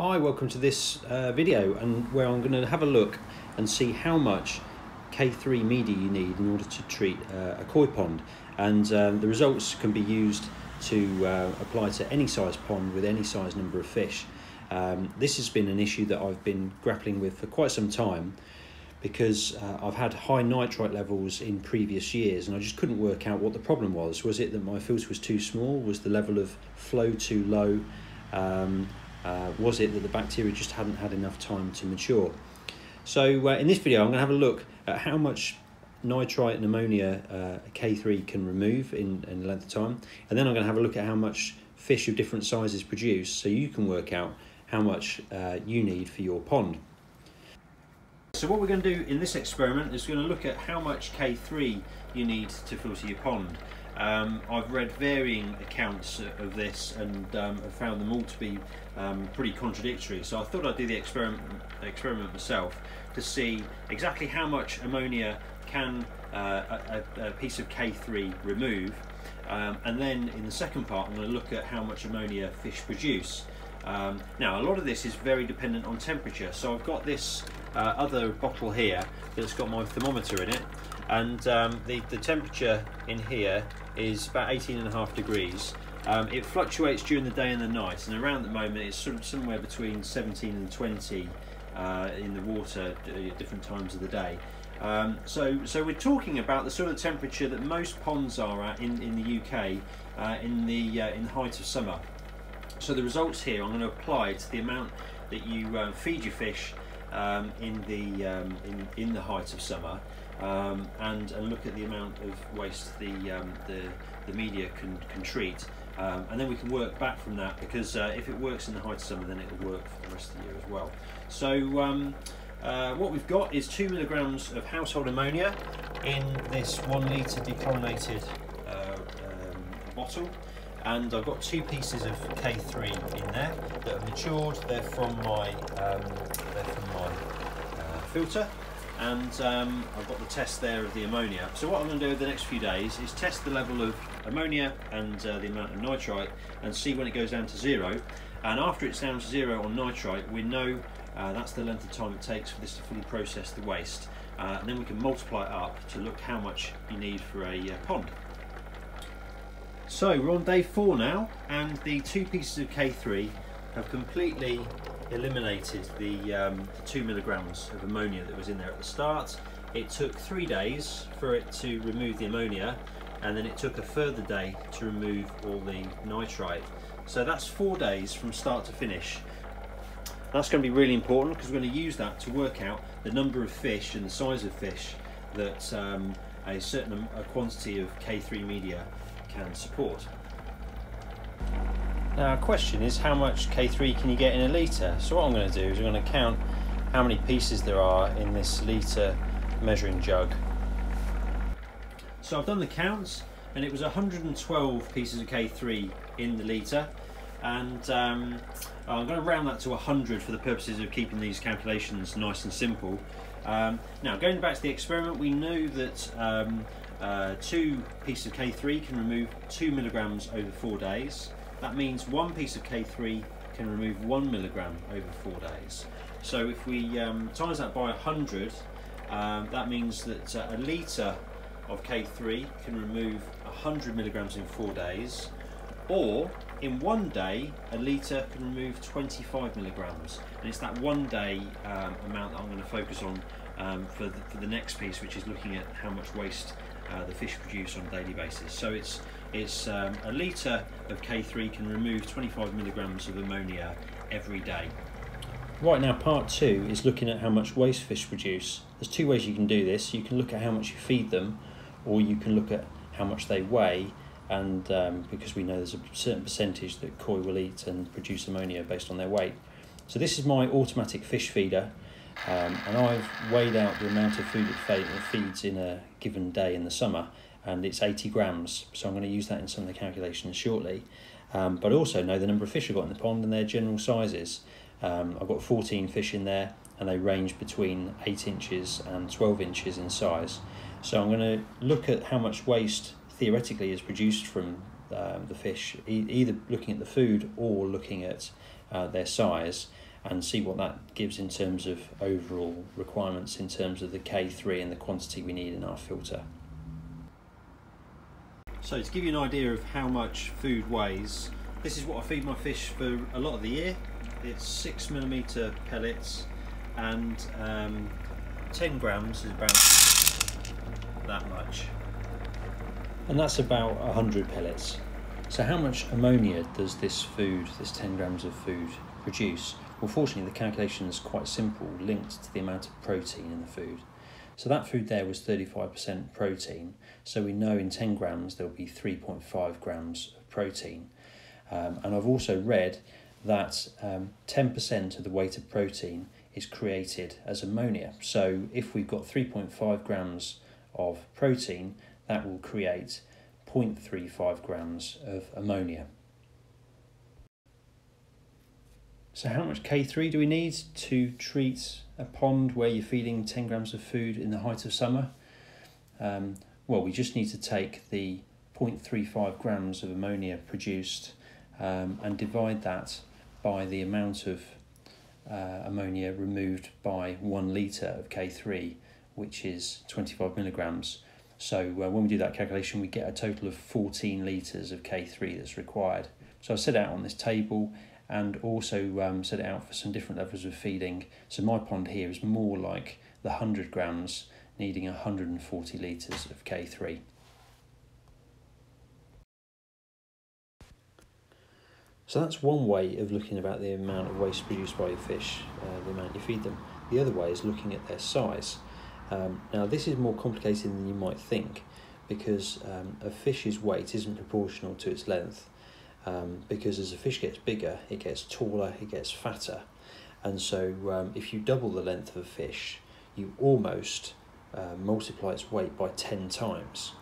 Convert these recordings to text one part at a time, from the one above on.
Hi, welcome to this video, and where I'm going to have a look and see how much K3 media you need in order to treat a koi pond, and the results can be used to apply to any size pond with any size number of fish. This has been an issue that I've been grappling with for quite some time because I've had high nitrite levels in previous years and I just couldn't work out what the problem was. Was it that my filter was too small? Was the level of flow too low? Was it that the bacteria just hadn't had enough time to mature? So in this video I'm going to have a look at how much nitrite and ammonia K3 can remove in a length of time, and then I'm going to have a look at how much fish of different sizes produce, so you can work out how much you need for your pond. So what we're going to do in this experiment is we're going to look at how much K3 you need to filter your pond. I've read varying accounts of this and have found them all to be pretty contradictory, so I thought I'd do the experiment myself to see exactly how much ammonia can a piece of K3 remove, and then in the second part I'm going to look at how much ammonia fish produce. Now a lot of this is very dependent on temperature, so I've got this other bottle here that's got my thermometer in it, and the temperature in here is about 18.5 degrees. It fluctuates during the day and the night, and around the moment it's sort of somewhere between 17 and 20 in the water at different times of the day. So we're talking about the sort of temperature that most ponds are at in the UK in the height of summer. So the results here I'm going to apply to the amount that you feed your fish in the height of summer, and look at the amount of waste the media can treat, and then we can work back from that, because if it works in the height of summer, then it will work for the rest of the year as well. So what we've got is 2 milligrams of household ammonia in this 1 litre dechlorinated bottle, and I've got 2 pieces of K3 in there that are matured. They're from my filter, and I've got the test there of the ammonia. So what I'm going to do over the next few days is test the level of ammonia and the amount of nitrite, and see when it goes down to 0. And after it's down to 0 on nitrite, we know that's the length of time it takes for this to fully process the waste, and then we can multiply it up to look how much you need for a pond. So we're on day 4 now, and the 2 pieces of K3 have completely eliminated the 2 milligrams of ammonia that was in there at the start. It took 3 days for it to remove the ammonia, and then it took a further day to remove all the nitrite. So that's 4 days from start to finish. That's going to be really important, because we're going to use that to work out the number of fish and the size of fish that a certain quantity of K3 media can support. Now, our question is, how much K3 can you get in a litre? So what I'm going to do is I'm going to count how many pieces there are in this litre measuring jug. So I've done the counts, and it was 112 pieces of K3 in the litre, and I'm going to round that to 100 for the purposes of keeping these calculations nice and simple. Now, going back to the experiment, we know that 2 pieces of K3 can remove 2 milligrams over 4 days. That means 1 piece of K3 can remove 1 milligram over 4 days. So if we times that by 100, that means that a litre of K3 can remove 100 milligrams in 4 days, or in 1 day a litre can remove 25 milligrams, and it's that 1 day amount that I'm going to focus on for the next piece, which is looking at how much waste the fish produce on a daily basis. So it's a litre of K3 can remove 25 milligrams of ammonia every day. Right, now part 2 is looking at how much waste fish produce. There's 2 ways you can do this. You can look at how much you feed them, or you can look at how much they weigh, and because we know there's a certain percentage that koi will eat and produce ammonia based on their weight. So this is my automatic fish feeder, and I've weighed out the amount of food it feeds in a given day in the summer, and it's 80 grams, so I'm going to use that in some of the calculations shortly. But I also know the number of fish I've got in the pond and their general sizes. I've got 14 fish in there, and they range between 8 inches and 12 inches in size. So I'm going to look at how much waste theoretically is produced from the fish, either looking at the food or looking at their size, and see what that gives in terms of overall requirements in terms of the K3 and the quantity we need in our filter. So to give you an idea of how much food weighs, this is what I feed my fish for a lot of the year. It's 6mm pellets, and 10 grams is about that much. And that's about 100 pellets. So how much ammonia does this 10 grams of food produce? Well, fortunately the calculation is quite simple, linked to the amount of protein in the food. So that food there was 35% protein, so we know in 10 grams there'll be 3.5 grams of protein. And I've also read that 10% of the weight of protein is created as ammonia. So if we've got 3.5 grams of protein, that will create 0.35 grams of ammonia. So how much K3 do we need to treat a pond where you're feeding 10 grams of food in the height of summer? Well, we just need to take the 0.35 grams of ammonia produced and divide that by the amount of ammonia removed by 1 litre of K3, which is 25 milligrams. So when we do that calculation, we get a total of 14 litres of K3 that's required. So I've set it out on this table, and also set it out for some different levels of feeding. So my pond here is more like the 100 grams, needing 140 litres of K3. So that's one way of looking about the amount of waste produced by your fish, the amount you feed them. The other way is looking at their size. Now this is more complicated than you might think, because a fish's weight isn't proportional to its length. Because as a fish gets bigger, it gets taller, it gets fatter, and so if you double the length of a fish, you almost multiply its weight by 10 times.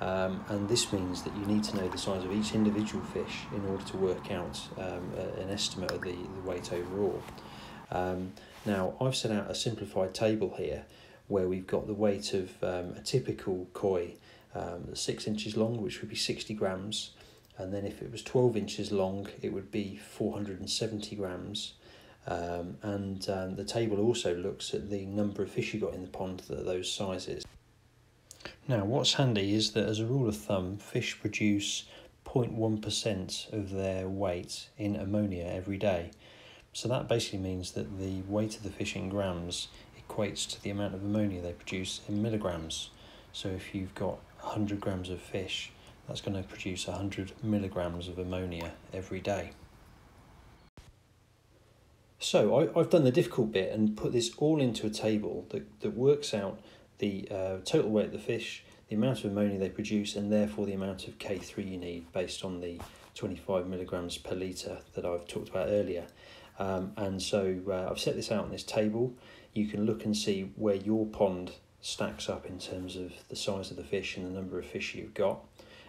And this means that you need to know the size of each individual fish in order to work out an estimate of the weight overall. Now I've set out a simplified table here where we've got the weight of a typical koi, 6 inches long, which would be 60 grams. And then if it was 12 inches long, it would be 470 grams. And the table also looks at the number of fish you got in the pond that are those sizes. Now what's handy is that as a rule of thumb, fish produce 0.1% of their weight in ammonia every day. So that basically means that the weight of the fish in grams equates to the amount of ammonia they produce in milligrams. So if you've got 100 grams of fish, that's going to produce 100 milligrams of ammonia every day. So I've done the difficult bit and put this all into a table that works out the total weight of the fish, the amount of ammonia they produce, and therefore the amount of K3 you need based on the 25 milligrams per litre that I've talked about earlier. And so I've set this out on this table. You can look and see where your pond stacks up in terms of the size of the fish and the number of fish you've got.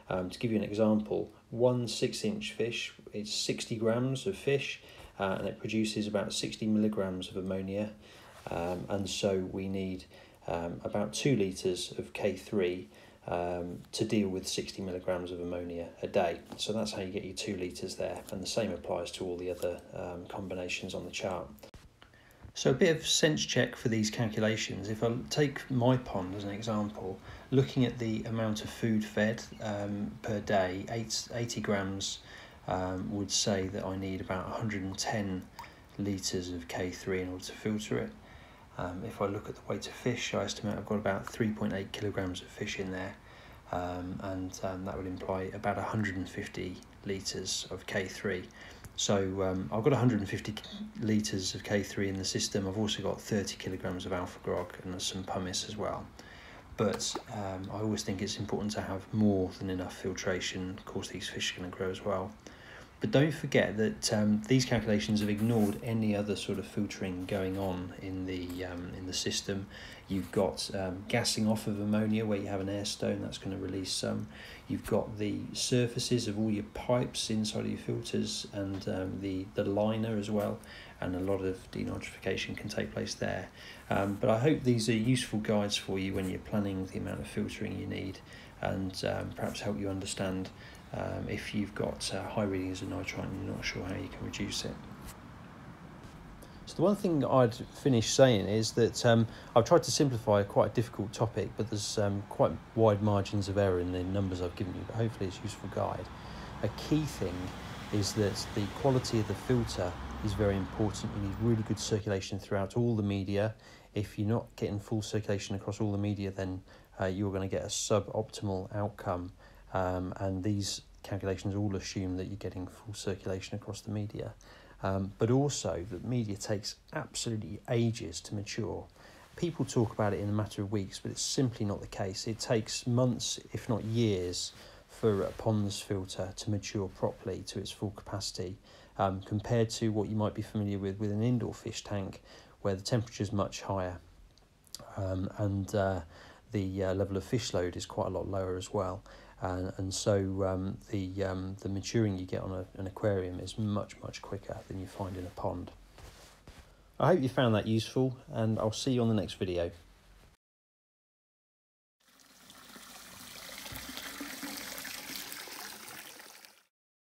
To give you an example, one 6-inch fish is 60 grams of fish, and it produces about 60 milligrams of ammonia, and so we need about 2 litres of K3 to deal with 60 milligrams of ammonia a day. So that's how you get your 2 litres there, and the same applies to all the other combinations on the chart. So a bit of sense check for these calculations. If I take my pond as an example, looking at the amount of food fed per day, 80 grams would say that I need about 110 litres of K3 in order to filter it. If I look at the weight of fish, I estimate I've got about 3.8 kilograms of fish in there, and that would imply about 150 litres of K3. So I've got 150 litres of K3 in the system. I've also got 30 kilograms of alpha grog and some pumice as well. But I always think it's important to have more than enough filtration. Of course, these fish are going to grow as well. But don't forget that these calculations have ignored any other sort of filtering going on in the system. You've got gassing off of ammonia where you have an air stone, that's going to release some. You've got the surfaces of all your pipes inside of your filters, and the liner as well, and a lot of denitrification can take place there. But I hope these are useful guides for you when you're planning the amount of filtering you need, and perhaps help you understand if you've got high readings of nitrite and you're not sure how you can reduce it. The one thing I'd finish saying is that I've tried to simplify quite a difficult topic, but there's quite wide margins of error in the numbers I've given you, but hopefully it's a useful guide. A key thing is that the quality of the filter is very important. You need really good circulation throughout all the media. If you're not getting full circulation across all the media, then you're going to get a suboptimal outcome, and these calculations all assume that you're getting full circulation across the media. But also that media takes absolutely ages to mature. People talk about it in a matter of weeks, but it's simply not the case. It takes months, if not years, for a pond's filter to mature properly to its full capacity, compared to what you might be familiar with an indoor fish tank, where the temperature is much higher, and the level of fish load is quite a lot lower as well. And so the maturing you get on an aquarium is much quicker than you find in a pond. I hope you found that useful, and I'll see you on the next video.